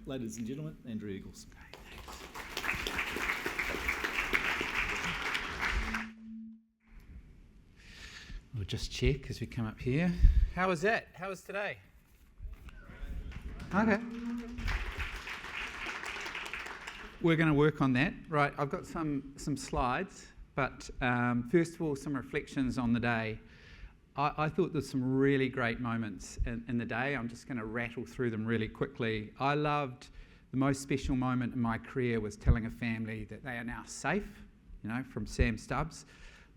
ladies and gentlemen, Andrew Eagles. We'll just check as we come up here. How was that? How was today? Okay. We're going to work on that. Right, I've got some slides, but first of all, some reflections on the day. I thought there's some really great moments in the day. I'm just going to rattle through them really quickly. I loved the most special moment in my career was telling a family that they are now safe, from Sam Stubbs.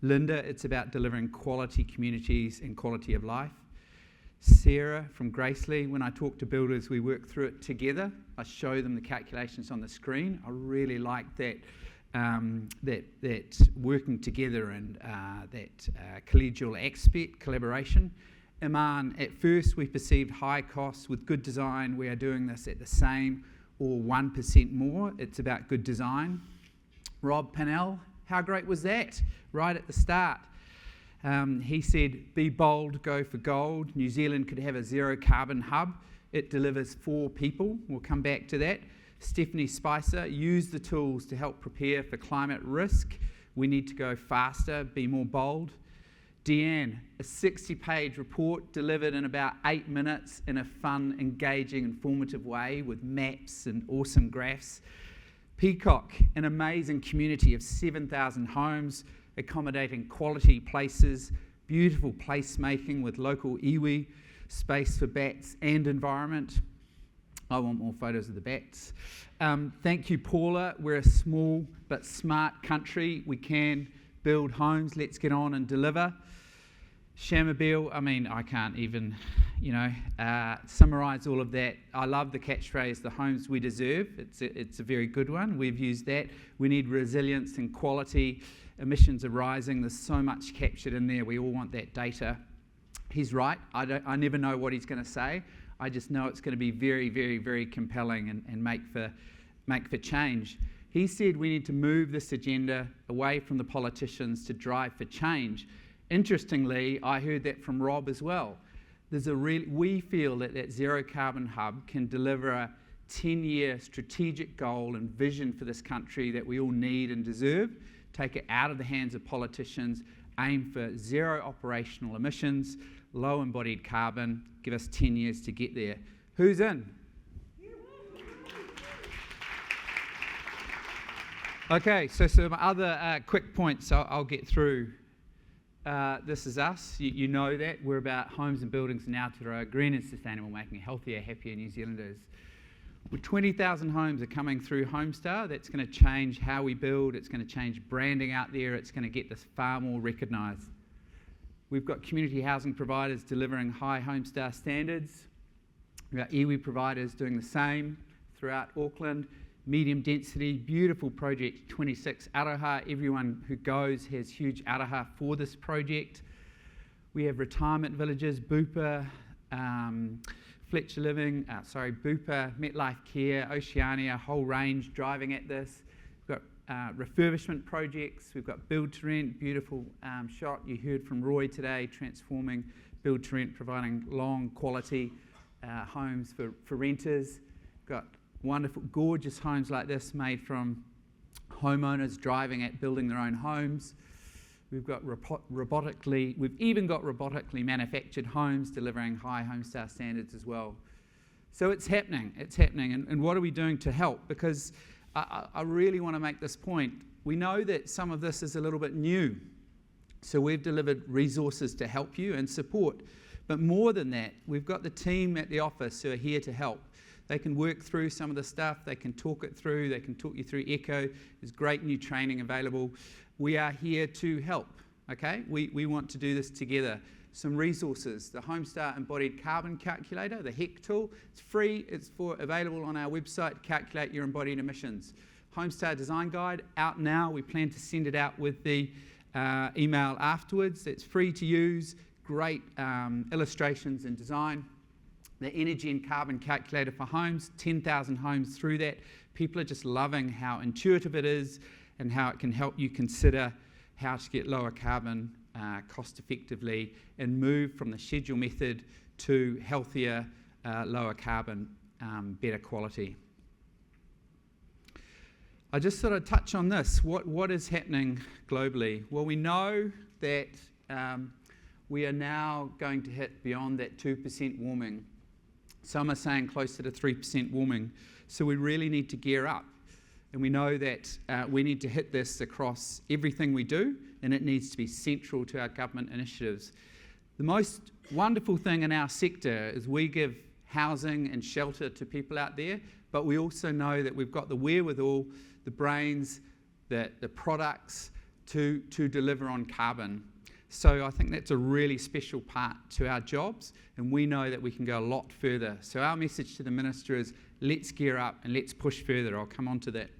Linda, it's about delivering quality communities and quality of life. Sarah from Graceley, when I talk to builders, we work through it together. I show them the calculations on the screen. I really like that working together and that collegial aspect, collaboration. Iman, at first we perceived high costs. With good design, we are doing this at the same or 1% more. It's about good design. Rob Pannell, how great was that? Right at the start. He said, be bold, go for gold. New Zealand could have a zero carbon hub. It delivers 4 people. We'll come back to that. Stephanie Spicer, use the tools to help prepare for climate risk. We need to go faster, be more bold. Deanne, a 60-page report delivered in about 8 minutes in a fun, engaging, informative way with maps and awesome graphs. Peacock, an amazing community of 7,000 homes, accommodating quality places, beautiful placemaking with local iwi, space for bats and environment. I want more photos of the bats. Thank you, Paula. We're a small but smart country. We can build homes. Let's get on and deliver. Shamabeel, I can't even, summarise all of that. I love the catchphrase, the homes we deserve. It's a very good one. We've used that. We need resilience and quality. Emissions are rising. There's so much captured in there. We all want that data. He's right. I never know what he's going to say. I just know it's going to be very, very, very compelling and make for change. He said we need to move this agenda away from the politicians to drive for change. Interestingly, I heard that from Rob as well. We feel that Zero Carbon Hub can deliver a 10-year strategic goal and vision for this country that we all need and deserve, take it out of the hands of politicians, aim for zero operational emissions, low embodied carbon, give us 10 years to get there. Who's in? Okay, so some other quick points I'll get through. This is us. You know that. We're about homes and buildings in Aotearoa, green and sustainable, making healthier, happier New Zealanders. With 20,000 homes are coming through Homestar. That's going to change how we build. It's going to change branding out there. It's going to get this far more recognised. We've got community housing providers delivering high Homestar standards. We've got iwi providers doing the same throughout Auckland. Medium density, beautiful project, 26 aroha. Everyone who goes has huge aroha for this project. We have retirement villages, Bupa, Fletcher Living, Bupa, MetLife Care, Oceania, a whole range driving at this. We've got refurbishment projects. We've got build to rent, beautiful shot. You heard from Roy today, transforming build to rent, providing long quality homes for renters. We've got wonderful, gorgeous homes like this made from homeowners driving at building their own homes. We've even got robotically manufactured homes delivering high Homestar standards as well. So it's happening. And what are we doing to help? Because I really want to make this point. We know that some of this is a little bit new. So we've delivered resources to help you and support. But more than that, we've got the team at the office who are here to help. They can work through some of the stuff, they can talk it through, they can talk you through Echo. There's great new training available. We are here to help, okay? We want to do this together. Some resources, the Homestar Embodied Carbon Calculator, the HEC tool. It's free, it's available on our website to calculate your embodied emissions. Homestar Design Guide, out now. We plan to send it out with the email afterwards. It's free to use, great illustrations and design. The Energy and Carbon Calculator for Homes, 10,000 homes through that. People are just loving how intuitive it is and how it can help you consider how to get lower carbon cost effectively and move from the schedule method to healthier, lower carbon, better quality. I just sort of touch on this. What is happening globally? Well, we know that we are now going to hit beyond that 2% warming. Some are saying closer to 3% warming. So we really need to gear up. And we know that we need to hit this across everything we do, and it needs to be central to our government initiatives. The most wonderful thing in our sector is we give housing and shelter to people out there, but we also know that we've got the wherewithal, the brains, the products to deliver on carbon. So I think that's a really special part to our jobs, and we know that we can go a lot further. So our message to the Minister is, let's gear up and let's push further. I'll come on to that.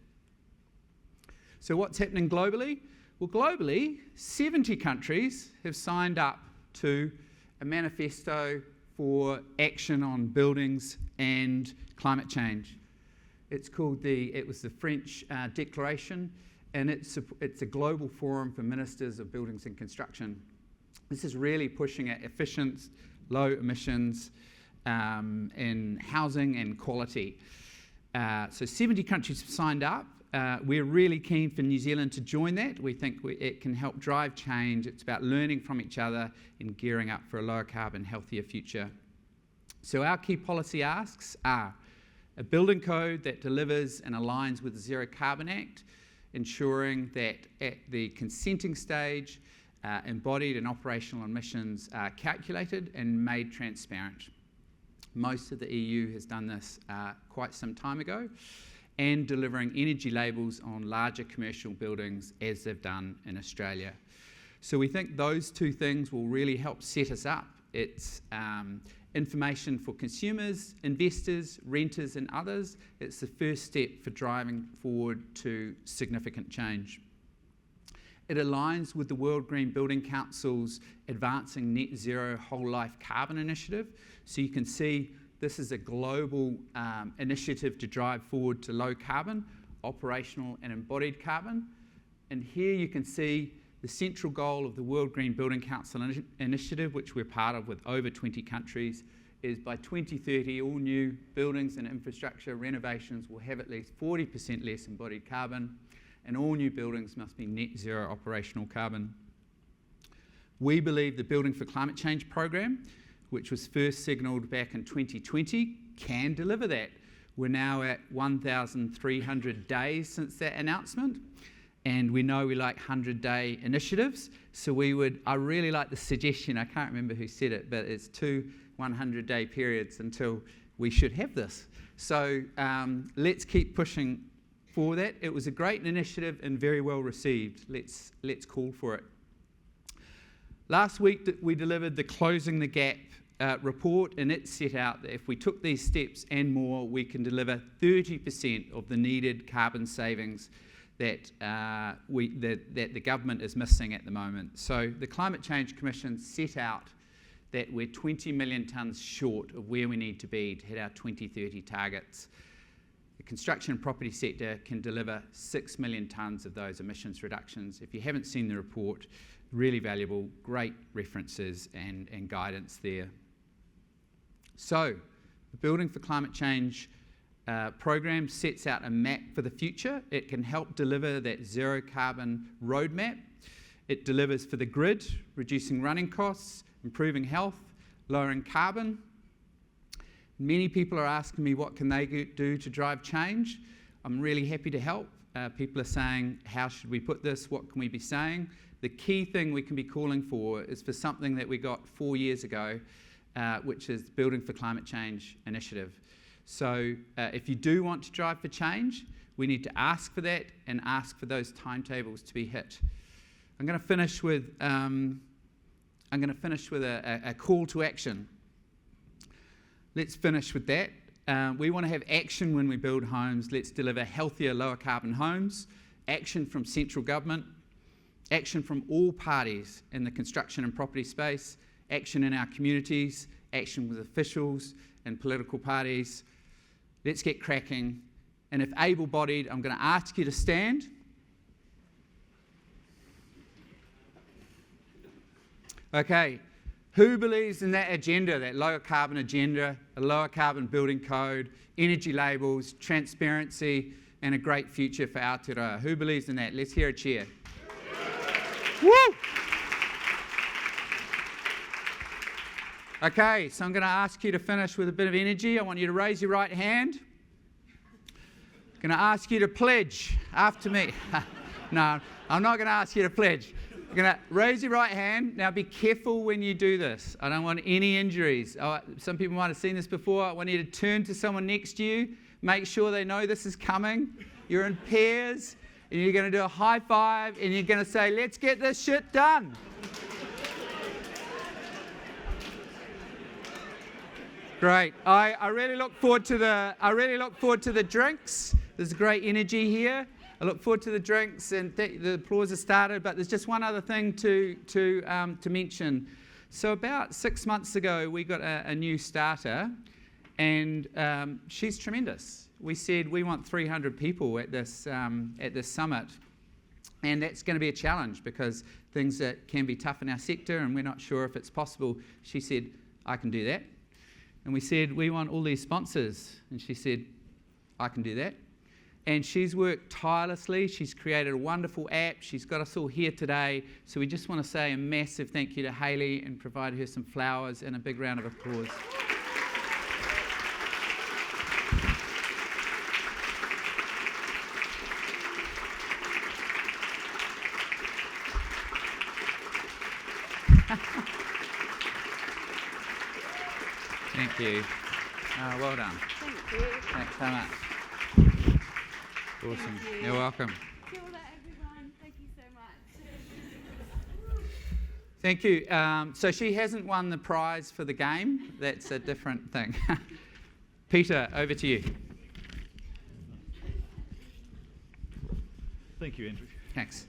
So what's happening globally? Well, globally, 70 countries have signed up to a manifesto for action on buildings and climate change. It was the French Declaration, and it's a global forum for ministers of buildings and construction. This is really pushing at efficient, low emissions in housing and quality. So 70 countries have signed up. We're really keen for New Zealand to join that. We think it can help drive change. It's about learning from each other and gearing up for a lower carbon, healthier future. So our key policy asks are a building code that delivers and aligns with the Zero Carbon Act, ensuring that at the consenting stage, embodied and operational emissions are calculated and made transparent. Most of the EU has done this quite some time ago, and delivering energy labels on larger commercial buildings as they've done in Australia. So we think those two things will really help set us up. It's information for consumers, investors, renters and others. It's the first step for driving forward to significant change. It aligns with the World Green Building Council's Advancing Net Zero Whole Life Carbon Initiative. So you can see this is a global initiative to drive forward to low carbon, operational and embodied carbon. And here you can see the central goal of the World Green Building Council initiative, which we're part of with over 20 countries, is by 2030 all new buildings and infrastructure renovations will have at least 40% less embodied carbon, and all new buildings must be net zero operational carbon. We believe the Building for Climate Change program, which was first signalled back in 2020, can deliver that. We're now at 1,300 days since that announcement, and we know we like 100-day initiatives, so I really like the suggestion, I can't remember who said it, but it's 2 100-day periods until we should have this. So let's keep pushing for that. It was a great initiative and very well received. Let's call for it. Last week we delivered the Closing the Gap report, and it set out that if we took these steps and more, we can deliver 30% of the needed carbon savings that the government is missing at the moment. So the Climate Change Commission set out that we're 20 million tonnes short of where we need to be to hit our 2030 targets. The construction and property sector can deliver 6 million tonnes of those emissions reductions. If you haven't seen the report, really valuable, great references and guidance there. So, the Building for Climate Change program sets out a map for the future. It can help deliver that zero carbon roadmap. It delivers for the grid, reducing running costs, improving health, lowering carbon. Many people are asking me what can they do to drive change. I'm really happy to help. People are saying, how should we put this? What can we be saying? The key thing we can be calling for is for something that we got 4 years ago, which is the Building for Climate Change initiative. So if you do want to drive for change, we need to ask for that and ask for those timetables to be hit. I'm going to finish with a call to action. Let's finish with that. We want to have action when we build homes. Let's deliver healthier, lower carbon homes. Action from central government. Action from all parties in the construction and property space. Action in our communities. Action with officials and political parties. Let's get cracking. And if able-bodied, I'm going to ask you to stand. Okay, who believes in that agenda, that lower carbon agenda, a lower carbon building code, energy labels, transparency and a great future for Aotearoa. Who believes in that? Let's hear a cheer. Woo! Okay, so I'm going to ask you to finish with a bit of energy. I want you to raise your right hand. I'm going to ask you to pledge after me. No, I'm not going to ask you to pledge. You're going to raise your right hand. Now be careful when you do this. I don't want any injuries. Some people might have seen this before. I want you to turn to someone next to you. Make sure they know this is coming. You're in pairs, and you're going to do a high five, and you're going to say, let's get this shit done. Great. I really look forward to the drinks. There's great energy here. I look forward to the drinks, and the applause has started. But there's just one other thing to mention. So about 6 months ago, we got a new starter, and she's tremendous. We said we want 300 people at this summit, and that's going to be a challenge because things that can be tough in our sector, and we're not sure if it's possible. She said, I can do that. And we said, we want all these sponsors. And she said, I can do that. And she's worked tirelessly. She's created a wonderful app. She's got us all here today. So we just want to say a massive thank you to Hayley and provide her some flowers and a big round of applause. Thank you. Well done. Thank you. Thanks so much. Awesome. You're welcome. Kia ora, everyone. Thank you so much. Thank you. So she hasn't won the prize for the game. That's a different thing. Peter, over to you. Thank you, Andrew. Thanks.